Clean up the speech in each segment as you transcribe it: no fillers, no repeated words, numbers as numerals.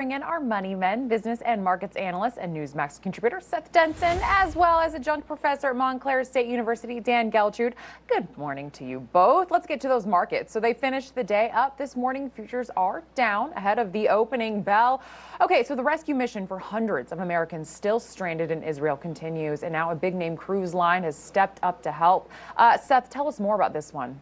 Bring in our money men, business and markets analyst and Newsmax contributor Seth Denson, as well as adjunct professor at Montclair State University, Dan Geltrude. Good morning to you both. Let's get to those markets. So they finished the day up this morning. Futures are down ahead of the opening bell. Okay, so the rescue mission for hundreds of Americans still stranded in Israel continues, and now a big name cruise line has stepped up to help. Seth, tell us more about this one.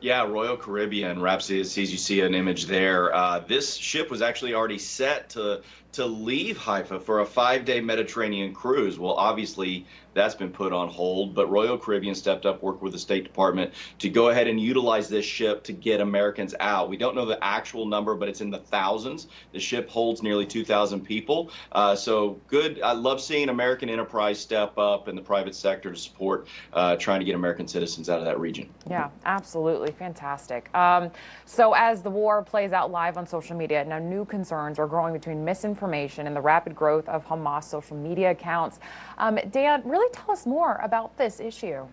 Yeah, Royal Caribbean, Rhapsody sees you see an image there. This ship was actually already set to leave Haifa for a 5-day Mediterranean cruise. Well, obviously that's been put on hold, but Royal Caribbean stepped up, worked with the State Department to go ahead and utilize this ship to get Americans out. We don't know the actual number, but it's in the thousands. The ship holds nearly 2,000 people. So good. I love seeing American enterprise step up and the private sector to support trying to get American citizens out of that region. Yeah, absolutely. Fantastic. So as the war plays out live on social media, now new concerns are growing between misinformation and the rapid growth of Hamas social media accounts. Dan, really tell us more about this issue.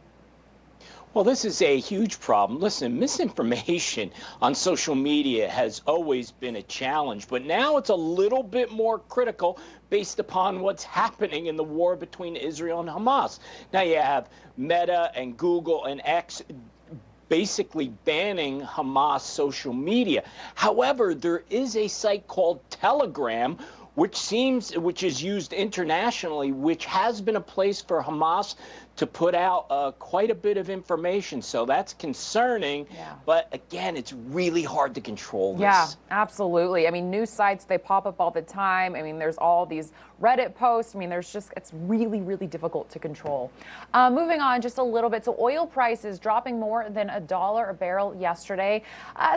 Well, this is a huge problem. Listen, misinformation on social media has always been a challenge, but now it's a little bit more critical based upon what's happening in the war between Israel and Hamas. Now you have Meta and Google and X basically banning Hamas social media. However, there is a site called Telegram, which is used internationally, which has been a place for Hamas to put out quite a bit of information. So that's concerning. Yeah. But again, it's really hard to control this. Yeah, absolutely. I mean, news sites, they pop up all the time. I mean, there's all these Reddit posts. I mean, it's really, really difficult to control. Moving on just a little bit. So oil prices dropping more than $1 a barrel yesterday.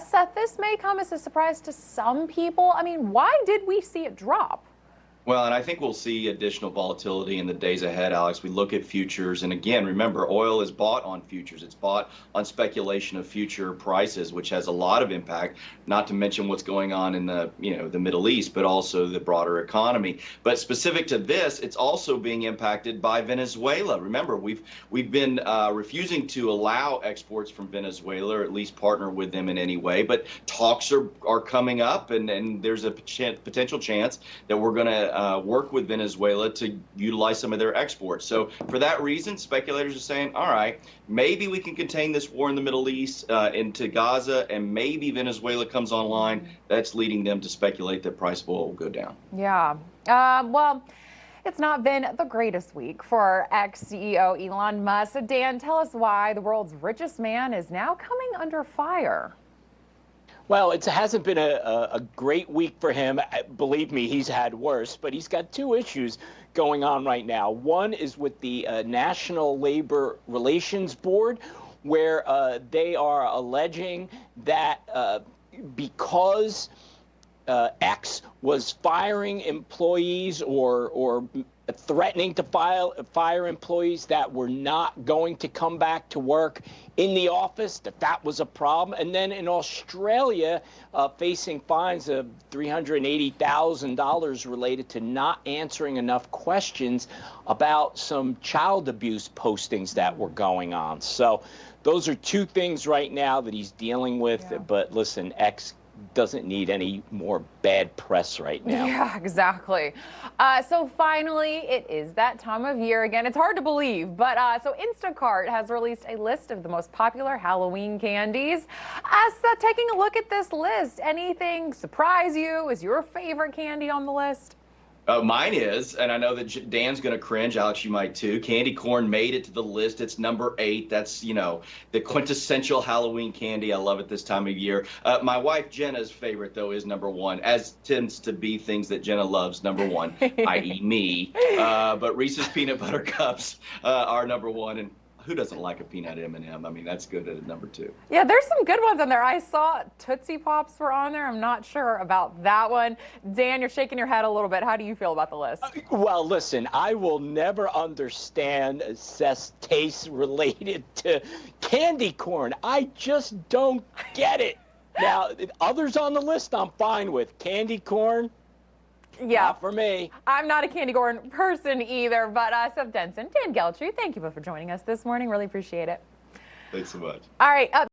Seth, this may come as a surprise to some people. I mean, why did we see it drop? Well, and I think we'll see additional volatility in the days ahead, Alex. We look at futures, and again, remember, oil is bought on futures. It's bought on speculation of future prices, which has a lot of impact, not to mention what's going on in the Middle East, but also the broader economy. But specific to this, it's also being impacted by Venezuela. Remember, we've been refusing to allow exports from Venezuela, or at least partner with them in any way. But talks are coming up, and there's a potential chance that we're going to work with Venezuela to utilize some of their exports. So for that reason, speculators are saying, all right, maybe we can contain this war in the Middle East into Gaza, and maybe Venezuela comes online. That's leading them to speculate that price of oil will go down. Yeah. Well, it's not been the greatest week for ex-CEO Elon Musk. So Dan, tell us why the world's richest man is now coming under fire. Well, it hasn't been a great week for him. Believe me, he's had worse, but he's got two issues going on right now. One is with the National Labor Relations Board, where they are alleging that because X was firing employees or threatening to fire employees that were not going to come back to work in the office, that was a problem. And then in Australia, facing fines of $380,000 related to not answering enough questions about some child abuse postings that were going on. So those are two things right now that he's dealing with. Yeah. But listen, X doesn't need any more bad press right now. Yeah, exactly. So finally, it is that time of year again. It's hard to believe, but so Instacart has released a list of the most popular Halloween candies. Taking a look at this list, anything surprise you? Is your favorite candy on the list? Mine is, and I know that Dan's going to cringe. Alex, you might too. Candy corn made it to the list. It's number 8. That's, the quintessential Halloween candy. I love it this time of year. My wife Jenna's favorite, though, is number 1, as tends to be things that Jenna loves, number 1, i.e. me. But Reese's Peanut Butter Cups are number 1, and who doesn't like a peanut M&M? I mean, that's good at number 2. Yeah, there's some good ones on there. I saw Tootsie Pops were on there. I'm not sure about that one. Dan, you're shaking your head a little bit. How do you feel about the list? Well, listen, I will never understand Seth's taste related to candy corn. I just don't get it. Now, others on the list I'm fine with. Candy corn, yeah, not for me. I'm not a candy corn person either, but Seth Denson, Dan Geltrude, thank you both for joining us this morning. Really appreciate it. Thanks so much. All right.